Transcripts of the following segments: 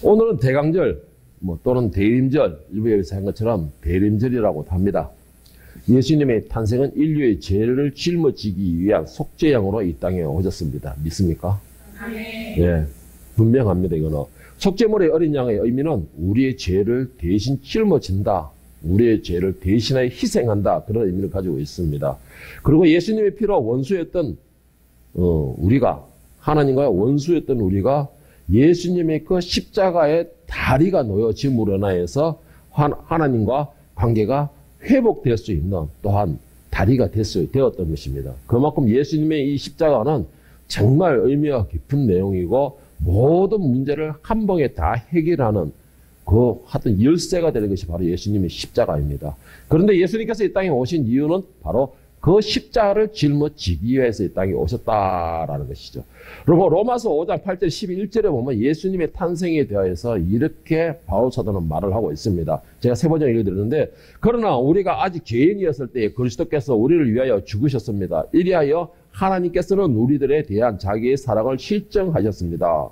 오늘은 대강절, 또는 대림절, 일부에서 한 것처럼 대림절이라고 합니다. 예수님의 탄생은 인류의 죄를 짊어지기 위한 속죄양으로 이 땅에 오셨습니다. 믿습니까? 예, 분명합니다. 이거는 속죄물의 어린 양의 의미는 우리의 죄를 대신 짊어진다, 우리의 죄를 대신하여 희생한다, 그런 의미를 가지고 있습니다. 그리고 예수님의 피로 원수였던 우리가, 하나님과의 원수였던 우리가 예수님의 그 십자가의 다리가 놓여짐으로 인하여서 하나님과 관계가 회복될 수 있는 또한 다리가 되었던 것입니다. 그만큼 예수님의 이 십자가는 정말 의미가 깊은 내용이고 모든 문제를 한 방에 다 해결하는 그 하여튼 열쇠가 되는 것이 바로 예수님의 십자가입니다. 그런데 예수님께서 이 땅에 오신 이유는 바로 그 십자가를 짊어지기 위해서 이 땅에 오셨다라는 것이죠. 그리고 로마서 5장 8절 11절에 보면 예수님의 탄생에 대해서 이렇게 바울 사도는 말을 하고 있습니다. 제가 세 번째 읽어드렸는데, 그러나 우리가 아직 죄인이었을 때에 그리스도께서 우리를 위하여 죽으셨습니다. 이리하여 하나님께서는 우리들에 대한 자기의 사랑을 실정하셨습니다.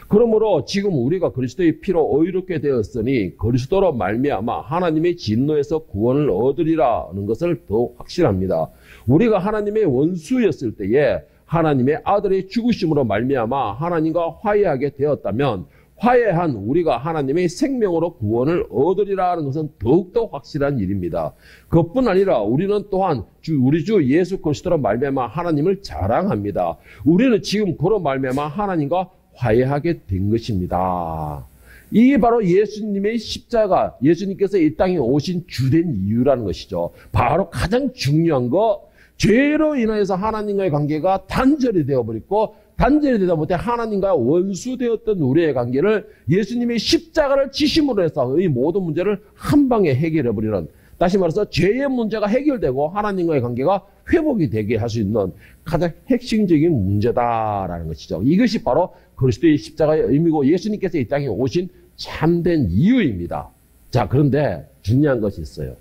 그러므로 지금 우리가 그리스도의 피로 의롭게 되었으니 그리스도로 말미암아 하나님의 진노에서 구원을 얻으리라는 것을 더욱 확신합니다. 우리가 하나님의 원수였을 때에 하나님의 아들의 죽으심으로 말미암아 하나님과 화해하게 되었다면 화해한 우리가 하나님의 생명으로 구원을 얻으리라는 것은 더욱더 확실한 일입니다. 그뿐 아니라 우리는 또한 우리 주 예수 그리스도로 말미암아 하나님을 자랑합니다. 우리는 지금 그로 말미암아 하나님과 화해하게 된 것입니다. 이게 바로 예수님의 십자가, 예수님께서 이 땅에 오신 주된 이유라는 것이죠. 바로 가장 중요한 거, 죄로 인해서 하나님과의 관계가 단절이 되어버렸고, 단절이 되다 못해 하나님과 원수되었던 우리의 관계를 예수님의 십자가를 지심으로 해서 이 모든 문제를 한 방에 해결해버리는, 다시 말해서 죄의 문제가 해결되고 하나님과의 관계가 회복이 되게 할 수 있는 가장 핵심적인 문제다라는 것이죠. 이것이 바로 그리스도의 십자가의 의미고 예수님께서 이 땅에 오신 참된 이유입니다. 자, 그런데 중요한 것이 있어요.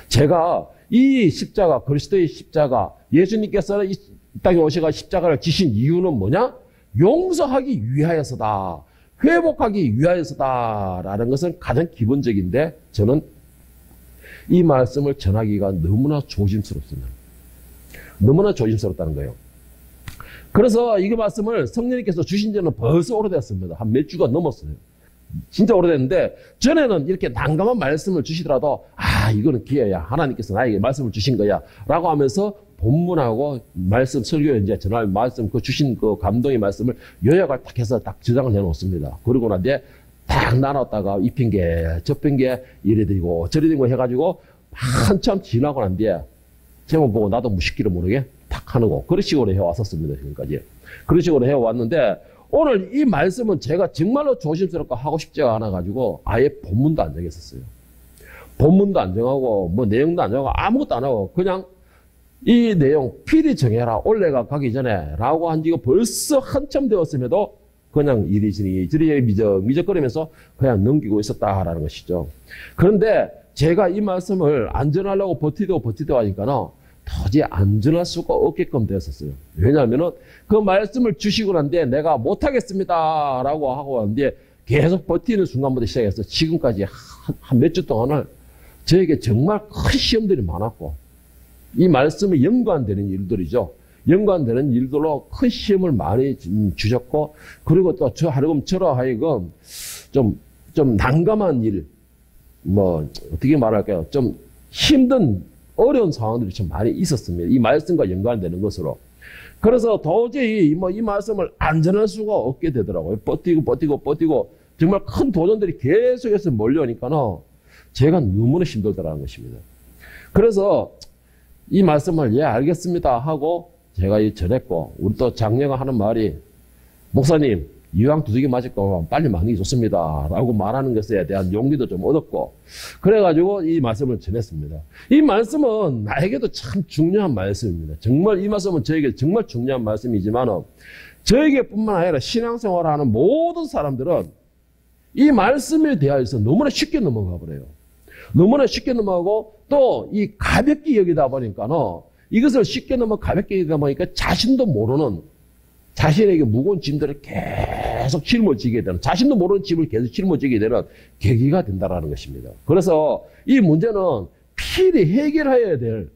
제가 이 십자가, 그리스도의 십자가, 예수님께서 이 땅에 오셔서 십자가를 지신 이유는 뭐냐? 용서하기 위하여서다, 회복하기 위하여서다라는 것은 가장 기본적인데, 저는 이 말씀을 전하기가 너무나 조심스럽습니다. 너무나 조심스럽다는 거예요. 그래서 이 말씀을 성령님께서 주신 지는 벌써 오래됐습니다. 한 몇 주가 넘었어요. 진짜 오래됐는데, 전에는 이렇게 난감한 말씀을 주시더라도, 이거는 기회야, 하나님께서 나에게 말씀을 주신 거야 라고 하면서 본문하고 말씀 설교에 이제 전할 말씀, 그 주신 그 감동의 말씀을 요약을 딱 해서 딱 저장을 해놓습니다. 그러고 난 뒤에 딱 나눴다가 이 핑계 저 핑계 이래 되고 저래 되고 해가지고 한참 지나고 난 뒤에 제목 보고 나도 무식기를 모르게 탁 하는 거, 그런 식으로 해왔었습니다. 지금까지 그런 식으로 해왔는데, 오늘 이 말씀은 제가 정말로 조심스럽게 하고 싶지가 않아가지고 아예 본문도 안 정했었어요. 본문도 안 정하고 뭐 내용도 안 정하고 아무것도 안 하고 그냥 이 내용 필히 정해라, 올해가 가기 전에 라고 한 지가 벌써 한참 되었음에도 그냥 이리저리 미적거리면서 그냥 넘기고 있었다라는 것이죠. 그런데 제가 이 말씀을 안전하려고 버티고 하니까는 도저히 안전할 수가 없게끔 되었었어요. 왜냐하면은 그 말씀을 주시고 난 뒤에 내가 못하겠습니다 라고 하고 난 뒤에 계속 버티는 순간부터 시작해서 지금까지 한 몇 주 동안을 저에게 정말 큰 시험들이 많았고, 이 말씀에 연관되는 일들이죠. 연관되는 일들로 큰 시험을 많이 주셨고, 그리고 또 저로 하여금 좀 난감한 일, 어떻게 말할까요? 좀 힘든, 어려운 상황들이 좀 많이 있었습니다. 이 말씀과 연관되는 것으로. 그래서 도저히 이 말씀을 안 전할 수가 없게 되더라고요. 버티고, 정말 큰 도전들이 계속해서 몰려오니까는 제가 너무나 힘들더라는 것입니다. 그래서 이 말씀을 알겠습니다 하고 제가 전했고, 우리 또 장녀가 하는 말이, 목사님, 이왕 두들겨 맞을 거면 빨리 맞는 게 좋습니다 라고 말하는 것에 대한 용기도 좀 얻었고, 그래가지고 이 말씀을 전했습니다. 이 말씀은 나에게도 참 중요한 말씀입니다. 정말 이 말씀은 저에게 정말 중요한 말씀이지만, 저에게뿐만 아니라 신앙생활을 하는 모든 사람들은 이 말씀에 대하여서 너무나 쉽게 넘어가 버려요. 너무나 쉽게 넘어가고, 또 이 가볍게 여기다 보니까는, 이것을 쉽게 가볍게 여기다 보니까 자신도 모르는, 자신에게 무거운 짐들을 계속 짊어지게 되는, 자신도 모르는 짐을 계속 짊어지게 되는 계기가 된다는 것입니다. 그래서 이 문제는 필히 해결해야 될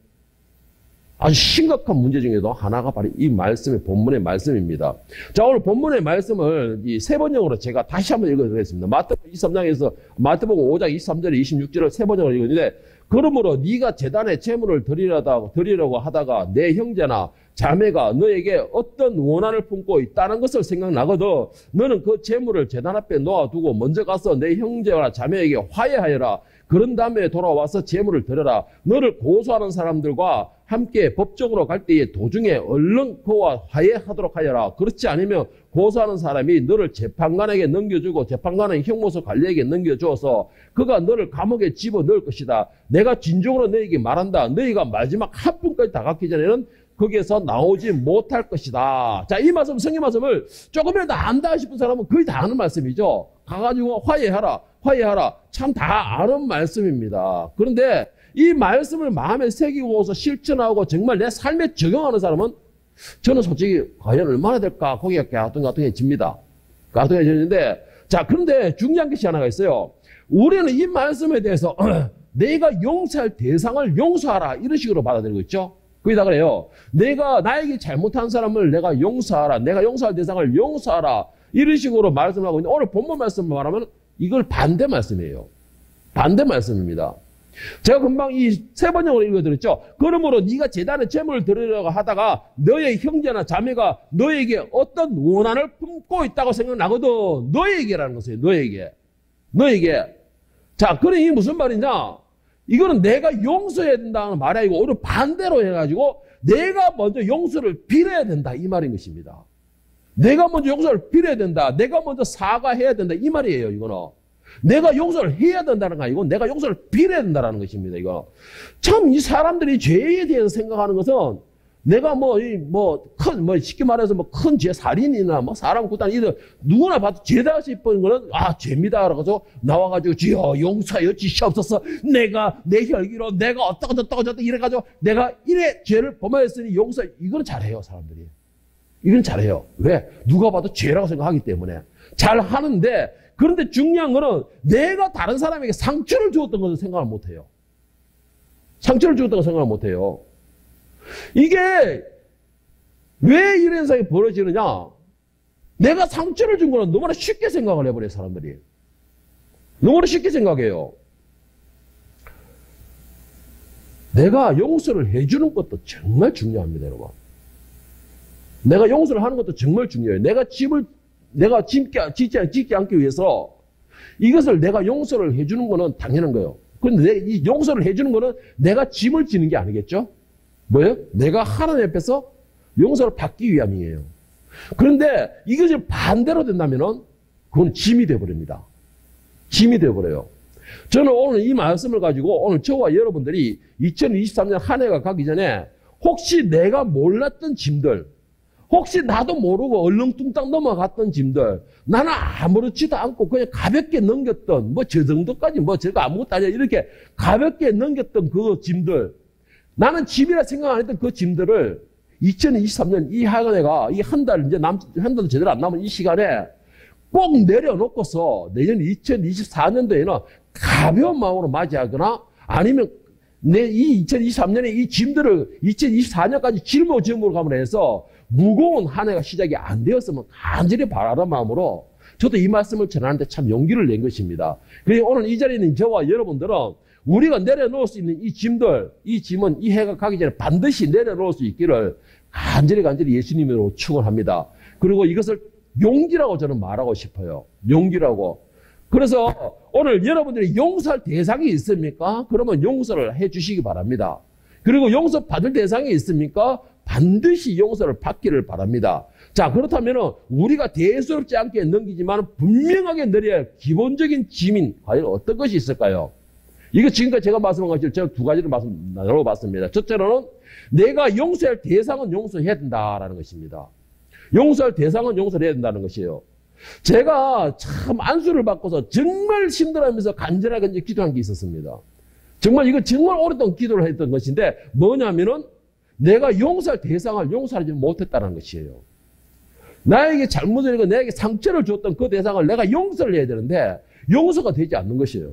아주 심각한 문제 중에도 하나가 바로 이 말씀의 본문의 말씀입니다. 자, 오늘 본문의 말씀을 이 세 번역으로 제가 다시 한번 읽어드리겠습니다. 마태복음 23장에서 마태복음 5장 23절에 26절을 세 번역으로 읽었는데, 그러므로 네가 제단에 제물을 드리려고 하다가 내 형제나 자매가 너에게 어떤 원한을 품고 있다는 것을 생각나거든 너는 그 제물을 제단 앞에 놓아두고 먼저 가서 내 형제나 자매에게 화해하여라. 그런 다음에 돌아와서 제물을 드려라. 너를 고소하는 사람들과 함께 법정으로 갈 때에 도중에 얼른 그와 화해하도록 하여라. 그렇지 않으면 고소하는 사람이 너를 재판관에게 넘겨주고 재판관은 형무소 관리에게 넘겨주어서 그가 너를 감옥에 집어넣을 것이다. 내가 진정으로 너에게 말한다. 너희가 마지막 한 분까지 다가기 전에는 거기에서 나오지 못할 것이다. 자, 이 말씀, 성경 말씀을 조금이라도 안다 싶은 사람은 거의 다 아는 말씀이죠. 가가지고 화해하라. 참 다 아는 말씀입니다. 그런데 이 말씀을 마음에 새기고서 실천하고 정말 내 삶에 적용하는 사람은 저는 솔직히 과연 얼마나 될까 거기가 가뚱가뚱해집니다. 가뚱해지는데, 자, 그런데 중요한 것이 하나가 있어요. 우리는 이 말씀에 대해서 내가 용서할 대상을 용서하라 이런 식으로 받아들이고 있죠. 거기다 그래요. 내가 나에게 잘못한 사람을 내가 용서하라. 내가 용서할 대상을 용서하라. 이런 식으로 말씀하고 있는데, 오늘 본문 말씀을 말하면 이걸 반대 말씀이에요. 반대 말씀입니다. 제가 금방 이 세 번역으로 읽어드렸죠. 그러므로 네가 제단에 제물을 드리려고 하다가 너의 형제나 자매가 너에게 어떤 원한을 품고 있다고 생각나거든. 너에게라는 것이에요. 너에게. 자, 그럼 이게 무슨 말이냐? 이거는 내가 용서해야 된다는 말이 아니고 오히려 반대로 해가지고 내가 먼저 용서를 빌어야 된다 이 말인 것입니다. 내가 먼저 용서를 빌어야 된다. 내가 먼저 사과해야 된다 이 말이에요. 이거는 내가 용서를 해야 된다는 거 아니고 내가 용서를 빌어야 된다는 것입니다. 이거 참 이 사람들이 죄에 대해서 생각하는 것은 내가 쉽게 말해서 큰 죄, 살인이나 사람 구단 이런 누구나 봐도 죄다 싶은 거는 죄입니다. 그래서 나와가지고 주여 용서하여 주시옵소서. 내가 내 혈기로 내가 어떠고 이래가지고 내가 이래 죄를 범하였으니 용서. 이건 잘해요 사람들이. 이건 잘해요. 왜? 누가 봐도 죄라고 생각하기 때문에 잘 하는데, 그런데 중요한 거는 내가 다른 사람에게 상처를 주었던 것을 생각을 못해요. 상처를 주었던 걸 생각을 못해요. 이게 왜 이런 현상이 벌어지느냐? 내가 상처를 준 거는 너무나 쉽게 생각을 해버려요, 사람들이. 너무나 쉽게 생각해요. 내가 용서를 해주는 것도 정말 중요합니다, 여러분. 내가 용서를 하는 것도 정말 중요해요. 내가 짓지 않기 위해서 이것을 내가 용서를 해주는 거는 당연한 거예요. 그런데 이 용서를 해주는 거는 내가 짐을 지는 게 아니겠죠? 뭐예요? 내가 하나님 앞에서 용서를 받기 위함이에요. 그런데 이것이 반대로 된다면은 그건 짐이 되어버립니다. 짐이 되어버려요. 저는 오늘 이 말씀을 가지고 오늘 저와 여러분들이 2023년 한 해가 가기 전에 혹시 내가 몰랐던 짐들, 혹시 나도 모르고 얼렁뚱땅 넘어갔던 짐들, 나는 아무렇지도 않고 그냥 가볍게 넘겼던, 저 정도까지 저거 아무것도 아니야. 이렇게 가볍게 넘겼던 그 짐들, 나는 짐이라 생각 안 했던 그 짐들을 2023년 이 학원회가 이 한 달, 한 달도 제대로 안 남은 이 시간에 꼭 내려놓고서 내년 2024년도에는 가벼운 마음으로 맞이하거나 아니면 이 2023년에 이 짐들을 2024년까지 짊어짐으로 가면 해서 무거운 한 해가 시작이 안 되었으면 간절히 바라는 마음으로 저도 이 말씀을 전하는데 참 용기를 낸 것입니다. 그리고 오늘 이 자리에 있는 저와 여러분들은 우리가 내려놓을 수 있는 이 짐들, 이 짐은 이 해가 가기 전에 반드시 내려놓을 수 있기를 간절히 예수님으로 축원합니다. 그리고 이것을 용기라고 저는 말하고 싶어요. 용기라고. 그래서 오늘 여러분들이 용서할 대상이 있습니까? 그러면 용서를 해 주시기 바랍니다. 그리고 용서 받을 대상이 있습니까? 반드시 용서를 받기를 바랍니다. 자, 그렇다면 우리가 대수롭지 않게 넘기지만 분명하게 내려야 할 기본적인 짐인 과연 어떤 것이 있을까요? 이거 지금까지 제가 말씀한 것처럼 제가 두 가지를 나눠봤습니다. 첫째로는 내가 용서할 대상은 용서해야 된다라는 것입니다. 용서할 대상은 용서를 해야 된다는 것이에요. 제가 참 안수를 받고서 정말 힘들어하면서 간절하게 기도한 게 있었습니다. 정말 이거 정말 오랫동안 기도를 했던 것인데 뭐냐면은 내가 용서할 대상을 용서하지 못했다는 것이에요. 나에게 잘못을 했고 내게 상처를 줬던 그 대상을 내가 용서를 해야 되는데 용서가 되지 않는 것이에요.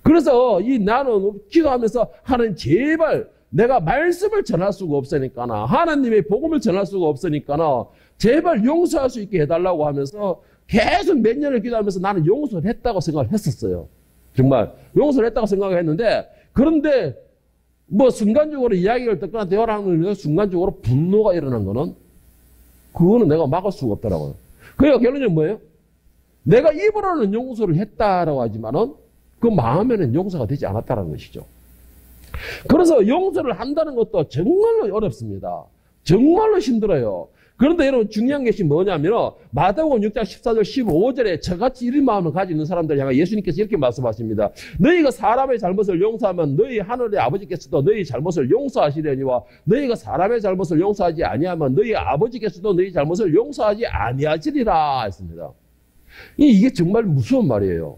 그래서 나는 기도하면서 하나님 제발 내가 말씀을 전할 수가 없으니까 하나님의 복음을 전할 수가 없으니까 제발 용서할 수 있게 해달라고 하면서 계속 몇 년을 기도하면서 나는 용서를 했다고 생각을 했었어요. 정말 용서를 했다고 생각을 했는데 그런데 뭐 순간적으로 이야기를 듣거나 대화를 하는 순간적으로 분노가 일어난 거는 그거는 내가 막을 수가 없더라고요. 그러니까 결론은 뭐예요? 내가 입으로는 용서를 했다라고 하지만은 그 마음에는 용서가 되지 않았다는 것이죠. 그래서 용서를 한다는 것도 정말로 어렵습니다. 정말로 힘들어요. 그런데 여러분 중요한 것이 뭐냐면 마태복음 6장 14절 15절에 저같이 이런 마음을 가지고 있는 사람들 향해 예수님께서 이렇게 말씀하십니다. 너희가 사람의 잘못을 용서하면 너희 하늘의 아버지께서도 너희 잘못을 용서하시려니와 너희가 사람의 잘못을 용서하지 아니하면 너희 아버지께서도 너희 잘못을 용서하지 아니하시리라 했습니다. 이게 정말 무서운 말이에요.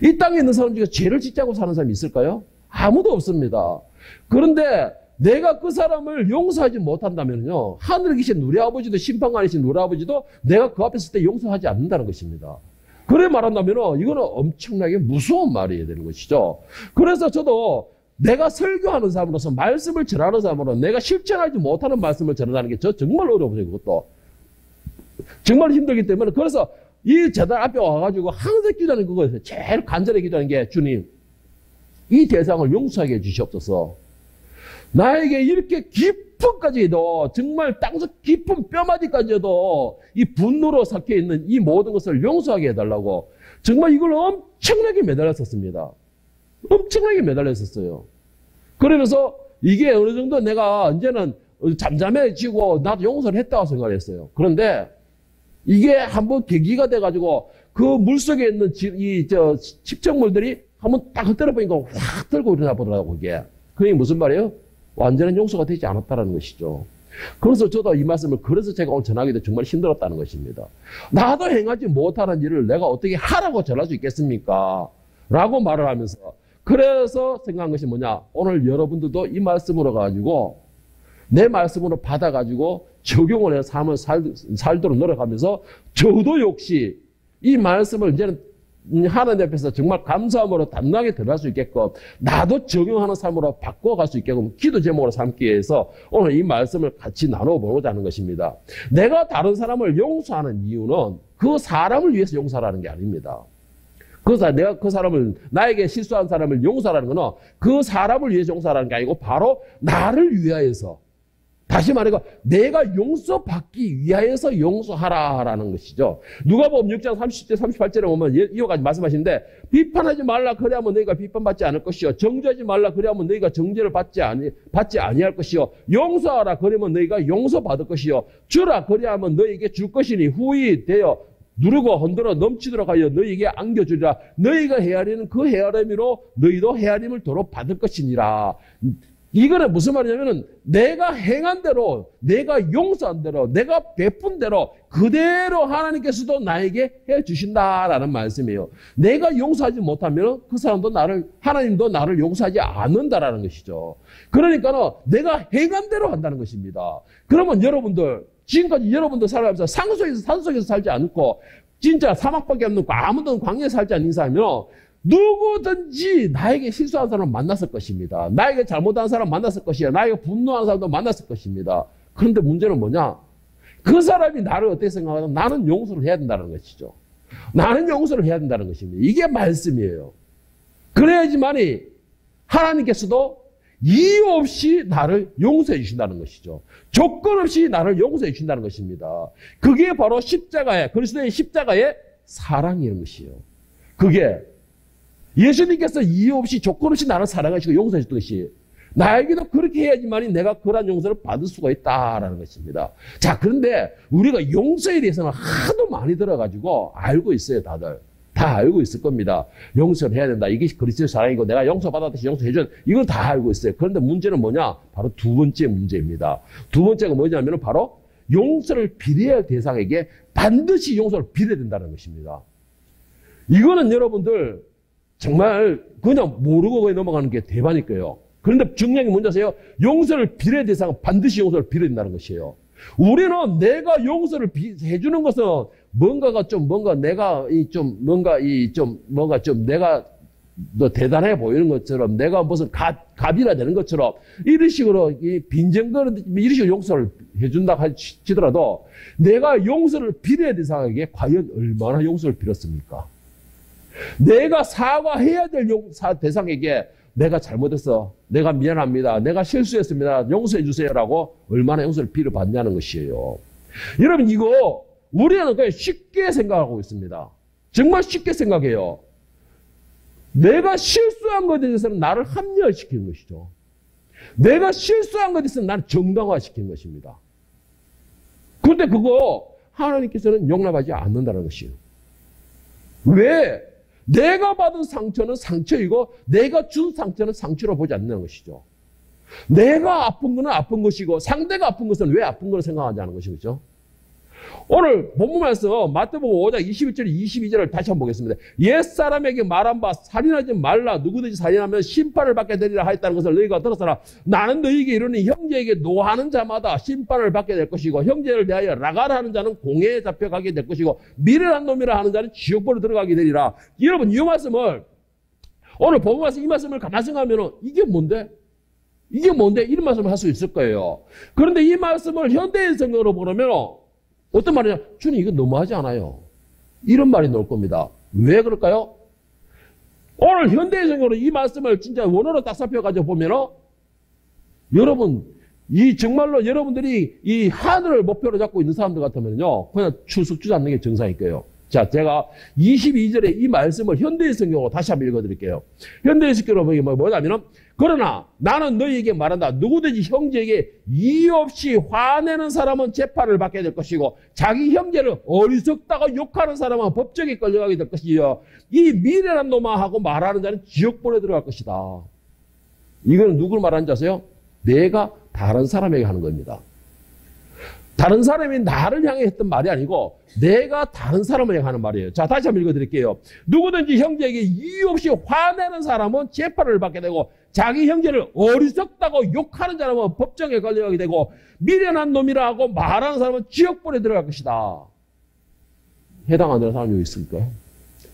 이 땅에 있는 사람 중에 죄를 짓지 않고 사는 사람이 있을까요? 아무도 없습니다. 그런데 내가 그 사람을 용서하지 못한다면요, 하늘에 계신 우리 아버지도 심판관이신 우리 아버지도 내가 그 앞에 있을 때 용서하지 않는다는 것입니다. 그래 말한다면 이거는 엄청나게 무서운 말이 되는 것이죠. 그래서 저도 내가 설교하는 사람으로서 말씀을 전하는 사람으로 내가 실천하지 못하는 말씀을 전하는 게 저 정말 어려워요. 그것도 정말 힘들기 때문에 그래서 이 제단 앞에 와가지고 항상 기도하는 그거예요. 제일 간절히 기도하는 게 주님 이 대상을 용서하게 해주시옵소서. 나에게 이렇게 깊은까지도 정말 땅속 깊은 뼈마디까지도 이 분노로 삭혀있는 이 모든 것을 용서하게 해달라고 정말 이걸 엄청나게 매달렸었습니다. 엄청나게 매달렸었어요. 그러면서 이게 어느 정도 내가 이제는 잠잠해지고 나도 용서를 했다고 생각을 했어요. 그런데 이게 한번 계기가 돼가지고 그 물속에 있는 집정물들이 한번 딱 흔들어 보니까 확 들고 일어나 보더라고 이게. 그게 무슨 말이에요? 완전한 용서가 되지 않았다는 것이죠. 그래서 저도 이 말씀을 그래서 제가 오늘 전하기도 정말 힘들었다는 것입니다. 나도 행하지 못하는 일을 내가 어떻게 하라고 전할 수 있겠습니까? 라고 말을 하면서 그래서 생각한 것이 뭐냐? 오늘 여러분들도 이 말씀으로 가지고 내 말씀으로 받아가지고 적용을 해서 삶을 살도록 노력하면서 저도 역시 이 말씀을 이제는 하나님 앞에서 정말 감사함으로 단단하게 들어갈 수 있게끔 나도 적용하는 삶으로 바꿔갈 수 있게끔 기도 제목으로 삼기 위해서 오늘 이 말씀을 같이 나눠보고자 하는 것입니다. 내가 다른 사람을 용서하는 이유는 그 사람을 위해서 용서하라는 게 아닙니다. 내가 그 사람을, 나에게 실수한 사람을 용서하라는 것은 그 사람을 위해서 용서하라는 게 아니고 바로 나를 위하여서 다시 말해서 내가 용서받기 위하여서 용서하라라는 것이죠. 누가복음 6장 30절 38절에 보면 이와 같이 말씀하시는데 비판하지 말라 그리하면 너희가 비판받지 않을 것이요 정죄하지 말라 그리하면 너희가 정죄를 받지 아니할 것이요 용서하라 그러면 너희가 용서받을 것이요 주라 그리하면 너희에게 줄 것이니 후히 되어 누르고 흔들어 넘치도록 하여 너희에게 안겨주리라. 너희가 헤아리는 그 헤아림으로 너희도 헤아림을 도로 받을 것이니라. 이거는 무슨 말이냐면은 내가 행한 대로, 내가 용서한 대로, 내가 베푼 대로 그대로 하나님께서도 나에게 해 주신다라는 말씀이에요. 내가 용서하지 못하면 그 사람도 하나님도 나를 용서하지 않는다라는 것이죠. 그러니까는 내가 행한 대로 한다는 것입니다. 그러면 여러분들 지금까지 여러분들 살아가면서 산속에서 살지 않고 진짜 사막밖에 없는 아무도 광야에 살지 않는 사람이요. 누구든지 나에게 실수한 사람을 만났을 것입니다. 나에게 잘못한 사람 만났을 것이야. 나에게 분노한 사람도 만났을 것입니다. 그런데 문제는 뭐냐? 그 사람이 나를 어떻게 생각하든 나는 용서를 해야 된다는 것이죠. 나는 용서를 해야 된다는 것입니다. 이게 말씀이에요. 그래야지만이 하나님께서도 이유 없이 나를 용서해 주신다는 것이죠. 조건 없이 나를 용서해 주신다는 것입니다. 그게 바로 그리스도의 십자가의 사랑이라는 것이에요. 그게 예수님께서 이유 없이 조건 없이 나를 사랑하시고 용서해 주듯이 나에게도 그렇게 해야지만이 내가 그러한 용서를 받을 수가 있다라는 것입니다. 자, 그런데 우리가 용서에 대해서는 하도 많이 들어가지고 알고 있어요, 다들. 다 알고 있을 겁니다. 용서를 해야 된다. 이게 그리스도의 사랑이고 내가 용서받았듯이 용서해준 이건 다 알고 있어요. 그런데 문제는 뭐냐? 바로 두 번째 문제입니다. 두 번째가 뭐냐면 바로 용서를 빌어야 할 대상에게 반드시 용서를 빌어야 된다는 것입니다. 이거는 여러분들 정말 그냥 모르고 그냥 넘어가는 게 대반일 거예요. 그런데 중요한 게 뭔지 아세요? 용서를 빌어야 될 대상은 반드시 용서를 빌어야 된다는 것이에요. 우리는 내가 용서를 해주는 것은 뭔가 내가 더 대단해 보이는 것처럼, 내가 무슨 갑이나 되는 것처럼, 이런 식으로 빈정거리는, 이런 식으로 용서를 해준다 하더라도, 내가 용서를 빌어야 될 상황에게 과연 얼마나 용서를 빌었습니까? 내가 사과해야 될 대상에게 내가 잘못했어, 내가 미안합니다, 내가 실수했습니다, 용서해 주세요라고 얼마나 용서를 빌어봤냐는 것이에요. 여러분, 이거 우리는 그냥 쉽게 생각하고 있습니다. 정말 쉽게 생각해요. 내가 실수한 것에 대해서는 나를 합리화시키는 것이죠. 내가 실수한 것에 대해서는 나를 정당화시키는 것입니다. 그런데 그거 하나님께서는 용납하지 않는다는 것이에요. 왜? 내가 받은 상처는 상처이고 내가 준 상처는 상처로 보지 않는 것이죠. 내가 아픈 것은 아픈 것이고 상대가 아픈 것은 왜 아픈 것을 생각하지 않는 것이죠. 오늘 본문에서 마태복음 5장 21절 22절을 다시 한번 보겠습니다. 옛사람에게 말한 바 살인하지 말라, 누구든지 살인하면 심판을 받게 되리라 하였다는 것을 너희가 들었으나 나는 너희에게 이르니 형제에게 노하는 자마다 심판을 받게 될 것이고 형제를 대하여 라가라 하는 자는 공회에 잡혀가게 될 것이고 미련한 놈이라 하는 자는 지옥불에 들어가게 되리라. 여러분, 이 말씀을 오늘 본문에서 이 말씀을 가만히 생각하면 이게 뭔데? 이런 말씀을 할 수 있을 거예요. 그런데 이 말씀을 현대인 성경으로 보면 어떤 말이냐? 주님, 이거 너무하지 않아요? 이런 말이 나올 겁니다. 왜 그럴까요? 오늘 현대인 성경으로 이 말씀을 진짜 원어로 딱 살펴가지고 보면, 여러분, 정말로 여러분들이 이 하늘을 목표로 잡고 있는 사람들 같으면요, 그냥 출석 주지 않는 게 정상일 거예요. 자, 제가 22절에 이 말씀을 현대인 성경으로 다시 한번 읽어드릴게요. 현대인 성경으로 보면 뭐냐면, 그러나 나는 너희에게 말한다. 누구든지 형제에게 이유 없이 화내는 사람은 재판을 받게 될 것이고 자기 형제를 어리석다고 욕하는 사람은 법정에 끌려가게 될 것이요. 이 미련한 놈아 하고 말하는 자는 지옥불에 들어갈 것이다. 이거는 누구를 말하는지 아세요? 내가 다른 사람에게 하는 겁니다. 다른 사람이 나를 향해 했던 말이 아니고 내가 다른 사람을 향해 하는 말이에요. 자, 다시 한번 읽어드릴게요. 누구든지 형제에게 이유 없이 화내는 사람은 재판을 받게 되고 자기 형제를 어리석다고 욕하는 사람은 법정에 걸려가게 되고 미련한 놈이라 하고 말하는 사람은 지옥불에 들어갈 것이다. 해당 안 되는 사람이 여기 있을까요?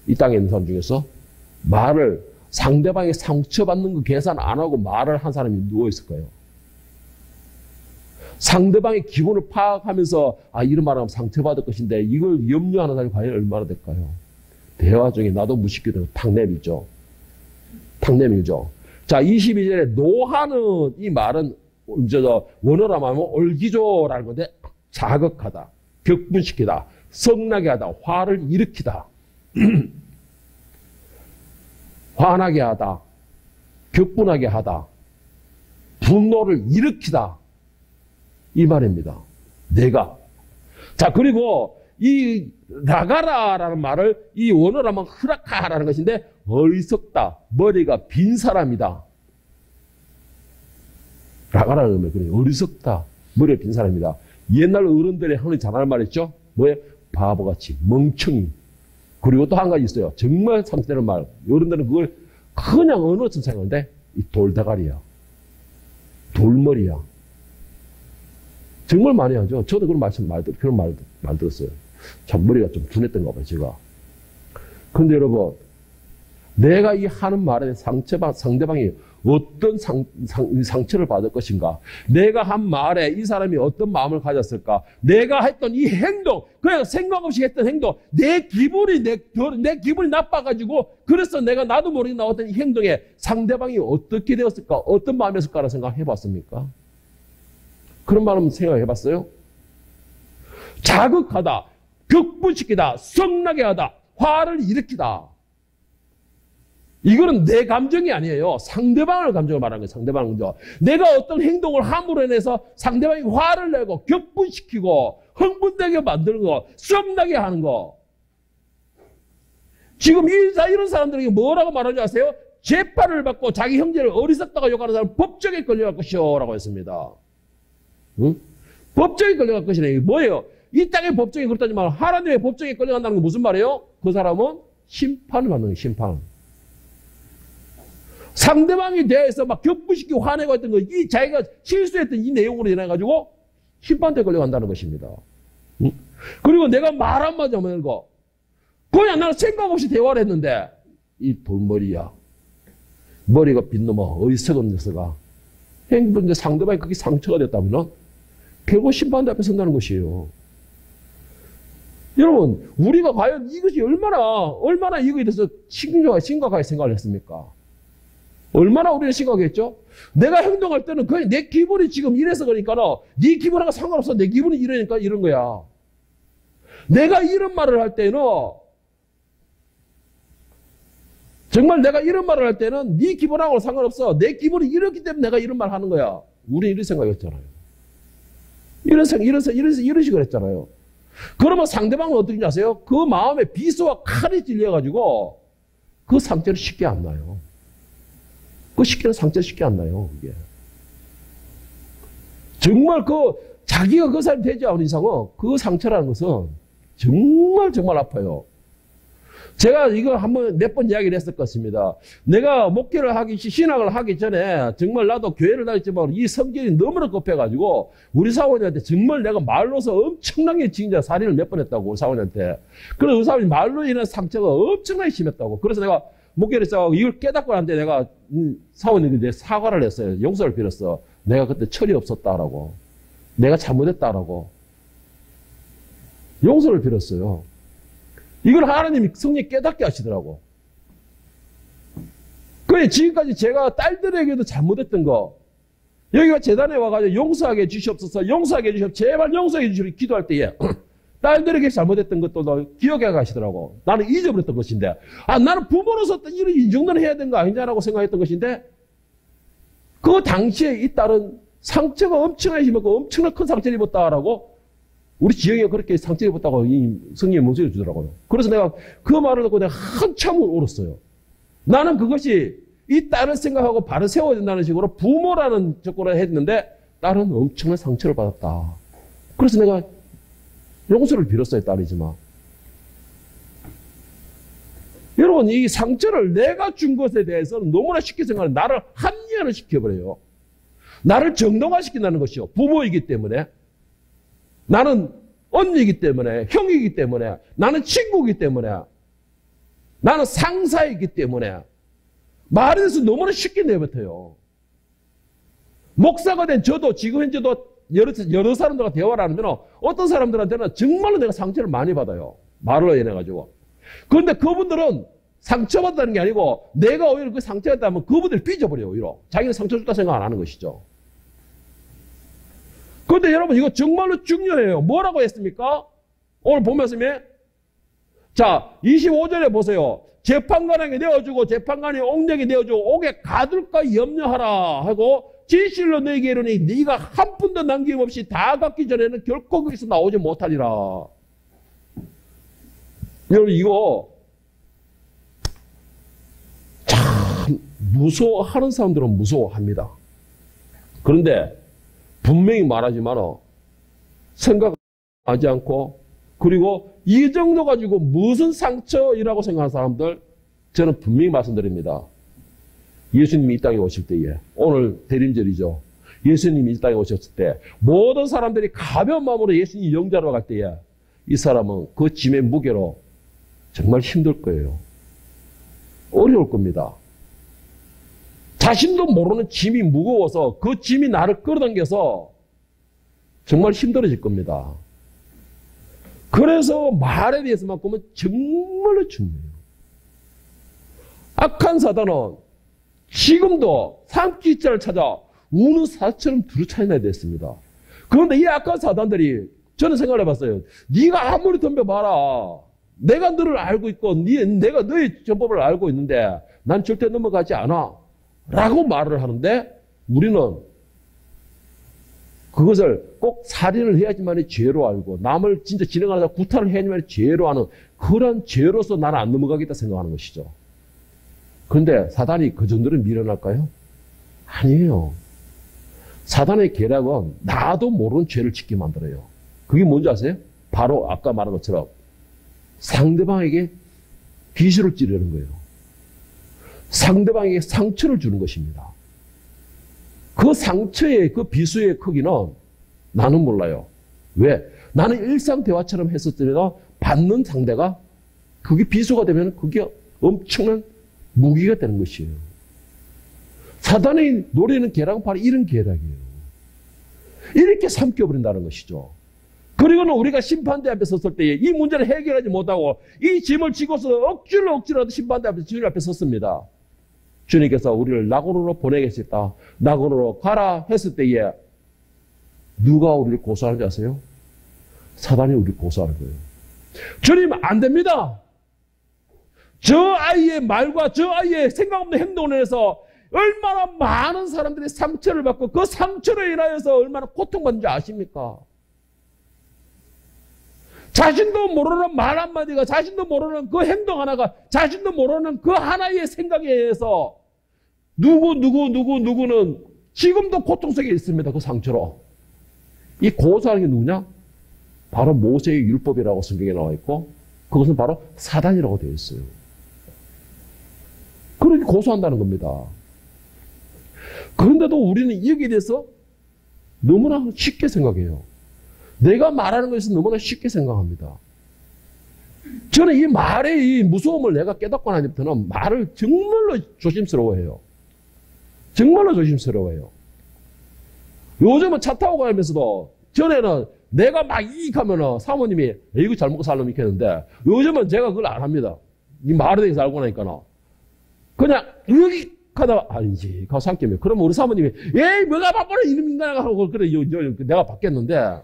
이 땅에 있는 사람 중에서 말을 상대방이 상처받는 거 계산 안 하고 말을 한 사람이 누워 있을까요? 상대방의 기분을 파악하면서 이런 말하면 상처받을 것인데 이걸 염려하는 사람이 과연 얼마나 될까요? 대화 중에 나도 무식게 되고 탁내미죠. 자, 22절에 노하는 이 말은 원어로 하면 얼기조라는 건데 자극하다, 격분시키다, 성나게 하다, 화를 일으키다, 화나게 하다, 격분하게 하다, 분노를 일으키다. 이 말입니다. 내가. 자, 그리고 이 나가라라는 말을 이 원어로 하면 흐라카라는 것인데 어리석다, 머리가 빈 사람이다. 나가라는 말 그래요. 어리석다, 머리가 빈 사람이다. 옛날 어른들이 흔히 잘하는 말 있죠? 뭐예요? 바보같이, 멍청이. 그리고 또 한 가지 있어요. 정말 상태는 말. 어른들은 그걸 그냥 언어처럼 생각하는데 이 돌대가리야, 돌머리야. 정말 많이 하죠. 저도 그런 말 들었어요. 참 머리가 좀 둔했던가 봐요, 제가. 근데 여러분, 내가 이 하는 말에 상대방이 어떤 상처를 받을 것인가? 내가 한 말에 이 사람이 어떤 마음을 가졌을까? 내가 했던 이 행동, 그냥 생각 없이 했던 행동, 내 기분이 나빠가지고, 그래서 나도 모르게 나왔던 이 행동에 상대방이 어떻게 되었을까? 어떤 마음이었을까라는 생각 해봤습니까? 그런 말은 생각해 봤어요? 자극하다, 격분시키다, 성나게 하다, 화를 일으키다. 이거는 내 감정이 아니에요. 상대방의 감정을 말하는 거예요. 상대방의 감정. 내가 어떤 행동을 함으로 인해서 상대방이 화를 내고 격분시키고 흥분되게 만드는 거, 성나게 하는 거. 지금 이런 사람들에게 뭐라고 말하는지 아세요? 재판을 받고 자기 형제를 어리석다고 욕하는 사람은 법정에 끌려갈 것이요 라고 했습니다. 응? 법정에 끌려갈 것이네. 이게 뭐예요? 이 땅의 법정에 그렇다지만 하나님의 법정에 끌려간다는 게 무슨 말이에요? 그 사람은 심판을 받는 거예요. 심판. 상대방에 대해서 막 격분시키고 화내고 했던 거, 자기가 실수했던 이 내용으로 인해가지고 심판대 걸려간다는 것입니다. 그리고 내가 말 한마디 하면 거 그냥 나는 생각 없이 대화를 했는데 이 돌머리야. 머리가 빈 놈아 어리석은 녀석아. 행동인데 상대방이 그게 상처가 됐다면 결국 심판대 앞에 선다는 것이에요. 여러분, 우리가 과연 이것이 얼마나 이거에 대해서 심각하게 생각을 했습니까? 얼마나 우리는 심각했죠? 내가 행동할 때는 그냥 내 기분이 지금 이래서 그러니까 네 기분하고 상관없어. 내 기분이 이러니까 이런 거야. 내가 이런 말을 할 때는 정말 내가 이런 말을 할 때는 네 기분하고 상관없어. 내 기분이 이렇기 때문에 내가 이런 말 하는 거야. 우리는 이런 생각이었잖아요. 이런 식으로 했잖아요. 그러면 상대방은 어떻게 아세요? 그 마음에 비수와 칼이 찔려가지고 그 상처를 쉽게 안 나요. 그 상처를 쉽게 안 나요. 이게. 정말 자기가 그 사람이 되지 않은 이상은 그 상처라는 것은 정말 아파요. 제가 이거 몇 번 이야기를 했을 것입니다. 내가 목회를 신학을 하기 전에 정말 나도 교회를 다녔지만 이 성격이 너무나 급해가지고 우리 사모님한테 정말 내가 말로서 엄청나게 진짜 살인을 몇 번 했다고 우리 사모님한테. 그래서 그 사람이 말로 인한 상처가 엄청나게 심했다고. 그래서 내가 목회를 시작하고 이걸 깨닫고 났는데 내가 사모님한테 사과를 했어요. 용서를 빌었어. 내가 그때 철이 없었다라고. 내가 잘못했다라고. 용서를 빌었어요. 이걸 하나님이 성령이 깨닫게 하시더라고. 그래, 지금까지 제가 딸들에게도 잘못했던 거, 여기가 재단에 와가지고 용서하게 해주시옵소서, 제발 용서해 주시옵소서 기도할 때에, 딸들에게 잘못했던 것도 기억해 가시더라고. 나는 잊어버렸던 것인데, 나는 부모로서 이런 이 정도는 해야 되는 거 아니냐라고 생각했던 것인데, 그 당시에 이 딸은 상처가 엄청나게 심했고, 엄청나게 큰 상처를 입었다라고, 우리 지영이가 그렇게 상처를 입었다고 이 성령이 문서를 주더라고요. 그래서 내가 그 말을 듣고 내가 한참을 울었어요. 나는 그것이 이 딸을 생각하고 바로 세워야 된다는 식으로 부모라는 조건을 했는데 딸은 엄청난 상처를 받았다. 그래서 내가 용서를 빌었어요, 딸이지만. 여러분, 이 상처를 내가 준 것에 대해서는 너무나 쉽게 생각하는 나를 합리화를 시켜버려요. 나를 정당화시킨다는 것이요. 부모이기 때문에. 나는 언니이기 때문에, 형이기 때문에, 나는 친구이기 때문에, 나는 상사이기 때문에 말에 대해서 너무나 쉽게 내뱉어요. 목사가 된 저도 지금 현재도 여러 사람들과 대화를 하면 어떤 사람들한테는 정말로 내가 상처를 많이 받아요. 말로 인해가지고. 그런데 그분들은 상처받았다는 게 아니고 내가 오히려 그 상처였다면 그분들 삐져버려요. 오히려. 자기는 상처 줬다 생각 안 하는 것이죠. 그런데 여러분 이거 정말로 중요해요. 뭐라고 했습니까? 오늘 본 말씀에 자 25절에 보세요. 재판관에게 내어주고 재판관이 옥내게 내어주고 옥에 가둘까 염려하라 하고 진실로 너에게 이르니 네가 한 푼도 남김없이 다 갚기 전에는 결코 거기서 나오지 못하리라. 여러분 이거 참 무서워하는 사람들은 무서워합니다. 그런데 분명히 말하지만 생각하지 않고 그리고 이 정도 가지고 무슨 상처이라고 생각하는 사람들 저는 분명히 말씀드립니다. 예수님이 이 땅에 오실 때에 오늘 대림절이죠. 예수님이 이 땅에 오셨을 때 모든 사람들이 가벼운 마음으로 예수님 영접하러 갈 때에 이 사람은 그 짐의 무게로 정말 힘들 거예요. 어려울 겁니다. 자신도 모르는 짐이 무거워서 그 짐이 나를 끌어당겨서 정말 힘들어질 겁니다. 그래서 말에 대해서만큼은 정말로 중요해요. 악한 사단은 지금도 산기자를 찾아 우는 사처럼 두루차이나 됐습니다. 그런데 이 악한 사단들이 저는 생각을 해봤어요. 네가 아무리 덤벼봐라. 내가 너를 알고 있고 내가 너의 전법을 알고 있는데 난 절대 넘어가지 않아. 라고 말을 하는데 우리는 그것을 꼭 살인을 해야지만 죄로 알고 남을 진짜 진행하다 구타를 해야지만 죄로 하는 그런 죄로서 나는 안 넘어가겠다 생각하는 것이죠. 그런데 사단이 그 정도로 미련할까요? 아니에요. 사단의 계략은 나도 모르는 죄를 짓게 만들어요. 그게 뭔지 아세요? 바로 아까 말한 것처럼 상대방에게 비수를 찌르는 거예요. 상대방에게 상처를 주는 것입니다. 그 상처의 그 비수의 크기는 나는 몰라요. 왜? 나는 일상 대화처럼 했었더니 받는 상대가 그게 비수가 되면 그게 엄청난 무기가 되는 것이에요. 사단이 노리는 계략은 바로 이런 계략이에요. 이렇게 삼켜버린다는 것이죠. 그리고는 우리가 심판대 앞에 섰을 때에 이 문제를 해결하지 못하고 이 짐을 지고서 억지로라도 심판대 앞에 주님 앞에 섰습니다. 주님께서 우리를 낙원으로 보내겠다. 낙원으로 가라 했을 때에 누가 우리를 고소하는지 아세요? 사단이 우리를 고소하는 거예요. 주님 안 됩니다. 저 아이의 말과 저 아이의 생각 없는 행동을 해서 얼마나 많은 사람들이 상처를 받고 그 상처로 인하여서 얼마나 고통받는지 아십니까? 자신도 모르는 말 한마디가, 자신도 모르는 그 행동 하나가, 자신도 모르는 그 하나의 생각에 의해서 누구는 지금도 고통 속에 있습니다. 그 상처로. 이 고소하는 게 누구냐? 바로 모세의 율법이라고 성경에 나와 있고 그것은 바로 사단이라고 되어 있어요. 그렇게 고소한다는 겁니다. 그런데도 우리는 여기에 대해서 너무나 쉽게 생각해요. 내가 말하는 것에서 너무나 쉽게 생각합니다. 저는 이 말의 이 무서움을 내가 깨닫고 나니부터는 말을 정말로 조심스러워해요. 정말로 조심스러워해요. 요즘은 차 타고 가면서도 전에는 내가 막 이익하면은 사모님이 이거 잘 먹고 살려면 이렇게 했는데 요즘은 제가 그걸 안 합니다. 이 말에 대해서 알고 나니까는 그냥 여기 하다가 아니지 가서 삼키면 그러면 우리 사모님이 에이 뭐가 바쁘네 이놈 인간아 하고 그래 내가 받겠는데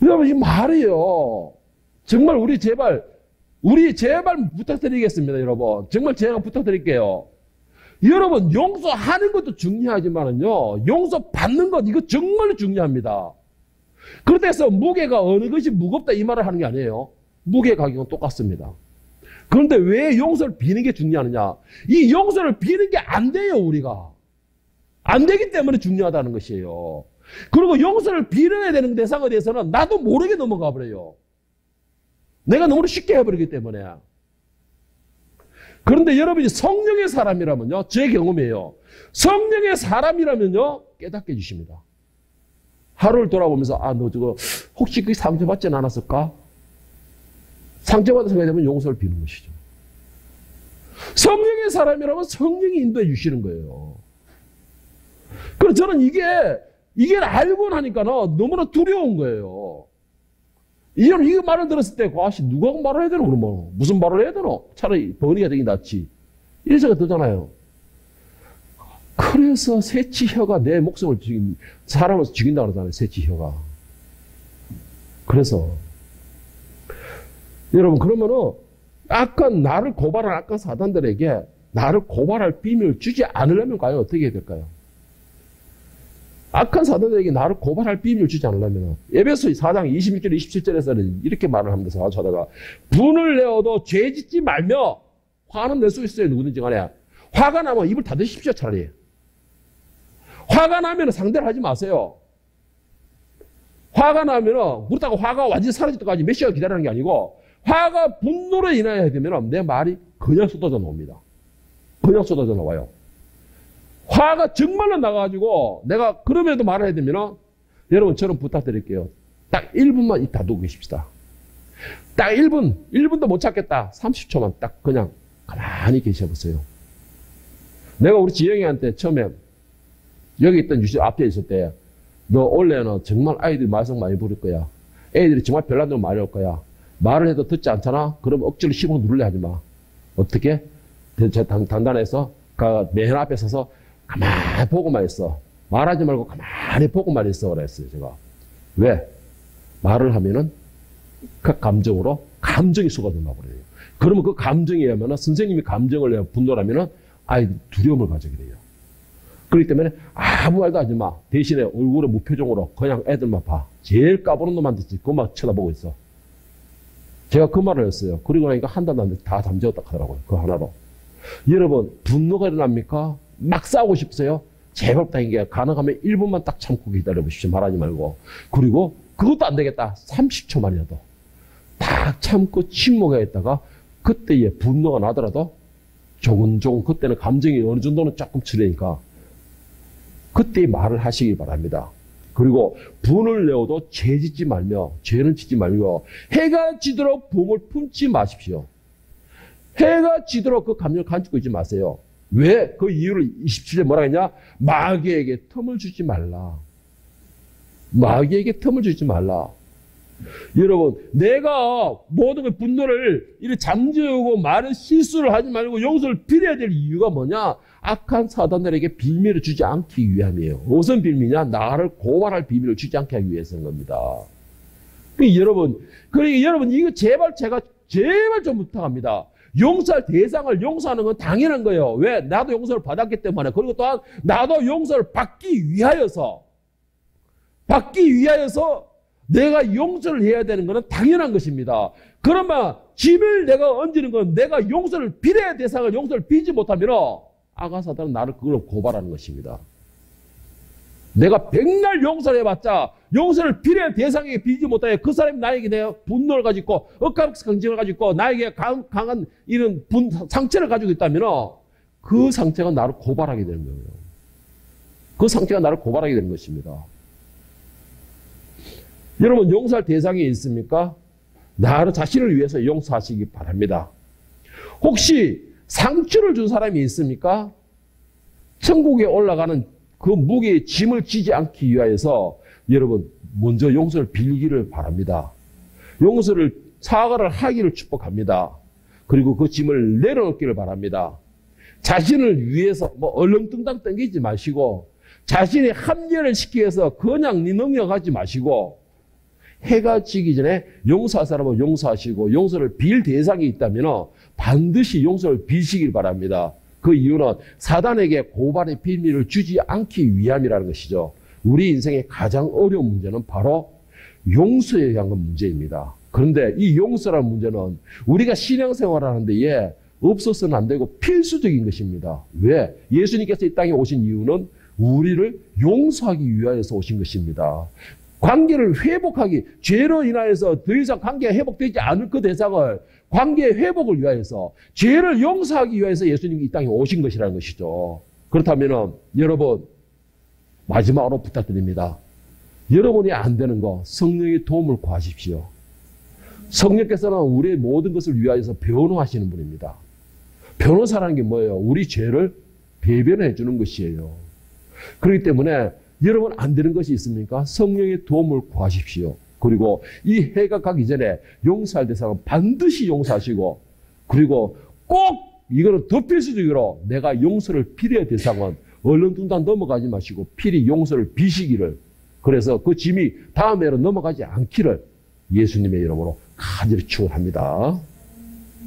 여러분 이 말이에요. 정말 우리 제발 부탁드리겠습니다. 여러분 정말 제가 부탁드릴게요. 여러분 용서하는 것도 중요하지만은요 용서받는 것 이거 정말로 중요합니다. 그렇다 해서 무게가 어느 것이 무겁다 이 말을 하는 게 아니에요. 무게 가격은 똑같습니다. 그런데 왜 용서를 비는 게 중요하느냐? 이 용서를 비는 게 안 돼요 우리가. 안 되기 때문에 중요하다는 것이에요. 그리고 용서를 빌어야 되는 대상에 대해서는 나도 모르게 넘어가 버려요. 내가 너무 쉽게 해버리기 때문에. 그런데 여러분이 성령의 사람이라면요. 제 경험이에요. 성령의 사람이라면요. 깨닫게 해주십니다. 하루를 돌아보면서 너 저거 혹시 그 상처받지는 않았을까? 상처받은 생각이 되면 용서를 비는 것이죠. 성령의 사람이라면 성령이 인도해 주시는 거예요. 그래서 저는 이게 알고 나니까 너무나 두려운 거예요. 이 말을 들었을 때, 누가 말을 해야 되나, 그러면. 무슨 말을 해야 되나? 차라리 번이가 되긴 낫지. 이런 생각이 들잖아요. 그래서 새치혀가 내 목숨을 사람을 죽인다고 그러잖아요, 새치혀가. 그래서, 여러분, 그러면은, 나를 고발한 악한 사단들에게 나를 고발할 비밀을 주지 않으려면 과연 어떻게 해야 될까요? 악한 사단들에게 나를 고발할 비밀을 주지 않으려면 에베소 4장 26절 27절에서는 이렇게 말을 합니다. 사다가 분을 내어도 죄 짓지 말며 화는 낼 수 있어요. 누구든지 간에. 화가 나면 입을 닫으십시오. 차라리. 화가 나면 상대를 하지 마세요. 화가 나면 그렇다고 화가 완전히 사라질 때까지 몇 시간 기다리는 게 아니고 화가 분노로 인하여 되면 내 말이 그냥 쏟아져 나옵니다. 그냥 쏟아져 나와요. 화가 정말로 나가지고 내가 그럼에도 말해야 되면 여러분 저는 부탁드릴게요. 딱 1분만 입 닫고 계십시다. 딱 1분도 못 찾겠다. 30초만 딱 그냥 가만히 계셔보세요. 내가 우리 지영이한테 처음에 여기 있던 유치 앞에 있을 때 너 원래는 정말 아이들이 말썽 많이 부릴 거야. 애들이 정말 별난 대로 많이 올 거야. 말을 해도 듣지 않잖아? 그럼 억지로 씹어 누르려 하지 마. 어떻게? 단단해서 맨 앞에 서서 가만히 보고만 있어. 말하지 말고 가만히 보고만 있어. 그랬어요, 제가. 왜? 말을 하면은 그 감정으로 감정이 쏟아져 나버려요. 그러면 그 감정에 의하면 선생님이 감정을 내가 분노하면은 아이들이 두려움을 가지게 돼요. 그렇기 때문에 아무 말도 하지 마. 대신에 얼굴에 무표정으로 그냥 애들만 봐. 제일 까부는 놈한테 그것만 쳐다보고 있어. 제가 그 말을 했어요. 그리고 나니까 한 달도 안 돼 다 잠재웠다 하더라고요. 그 하나로. 여러분 분노가 일어납니까? 막 싸우고 싶으세요? 제발 부탁인 게 가능하면 1분만 딱 참고 기다려보십시오. 말하지 말고. 그리고 그것도 안 되겠다. 30초만이라도 딱 참고 침묵해 있다가 그때의 분노가 나더라도 조금 그때는 감정이 어느 정도는 조금 치려니까 그때 말을 하시기 바랍니다. 그리고 분을 내어도 죄짓지 말며 죄는 짓지 말며 해가 지도록 부흥을 품지 마십시오. 해가 지도록 그 감정을 간직고 있지 마세요. 왜? 그 이유를 27절 뭐라 했냐? 마귀에게 틈을 주지 말라. 마귀에게 틈을 주지 말라. 여러분, 내가 모든 분노를 이렇게 잠재우고 많은 실수를 하지 말고 용서를 빌어야 될 이유가 뭐냐? 악한 사단들에게 비밀을 주지 않기 위함이에요. 무슨 비밀이냐? 나를 고발할 비밀을 주지 않게 하기 위해서인 겁니다. 그러니까 여러분, 이거 제발 좀 부탁합니다. 용서할 대상을 용서하는 건 당연한 거예요. 왜? 나도 용서를 받았기 때문에. 그리고 또한 나도 용서를 받기 위하여서 내가 용서를 해야 되는 것은 당연한 것입니다. 그러면 짐을 내가 얹는 건 내가 용서를 빌어야 대상을 용서를 빌지 못하면 악한 사단은 나를 그걸로 고발하는 것입니다. 내가 백날 용서를 해봤자 용서를 빌어야 대상에게 빌지 못하여 그 사람이 나에게 내가 분노를 가지고 억압 강증을 가지고 나에게 강한 이런 상처를 가지고 있다면 그 상처가 나를 고발하게 되는 거예요. 그 상처가 나를 고발하게 되는 것입니다. 여러분, 용서할 대상이 있습니까? 나를 자신을 위해서 용서하시기 바랍니다. 혹시 상처를 준 사람이 있습니까? 천국에 올라가는 그 무게의 짐을 지지 않기 위하여서 여러분 먼저 용서를 빌기를 바랍니다. 사과를 하기를 축복합니다. 그리고 그 짐을 내려놓기를 바랍니다. 자신을 위해서 얼렁뚱땅 땡기지 마시고 자신의 합리화를 시키기 위해서 그냥 능력하지 마시고 해가 지기 전에 용서할 사람은 용서하시고 용서를 빌 대상이 있다면 반드시 용서를 빌시길 바랍니다. 그 이유는 사단에게 고발의 비밀을 주지 않기 위함이라는 것이죠. 우리 인생의 가장 어려운 문제는 바로 용서에 대한 문제입니다. 그런데 이 용서라는 문제는 우리가 신앙생활을 하는데 없어서는 안 되고 필수적인 것입니다. 왜? 예수님께서 이 땅에 오신 이유는 우리를 용서하기 위하여서 오신 것입니다. 관계를 회복하기, 죄로 인하여서 더 이상 관계가 회복되지 않을 그 대상을 관계의 회복을 위하여서 죄를 용서하기 위해서 예수님이 이 땅에 오신 것이라는 것이죠. 그렇다면 여러분 마지막으로 부탁드립니다. 여러분이 안 되는 거 성령의 도움을 구하십시오. 성령께서는 우리의 모든 것을 위하여서 변호하시는 분입니다. 변호사라는 게 뭐예요? 우리 죄를 배변해 주는 것이에요. 그렇기 때문에 여러분 안 되는 것이 있습니까? 성령의 도움을 구하십시오. 그리고 이 해가 가기 전에 용서할 대상은 반드시 용서하시고 그리고 꼭 이거는 더 필수적으로 내가 용서를 빌어야 대상은 얼렁뚱땅 넘어가지 마시고 필히 용서를 비시기를 그래서 그 짐이 다음 해로 넘어가지 않기를 예수님의 이름으로 간절히 축원합니다.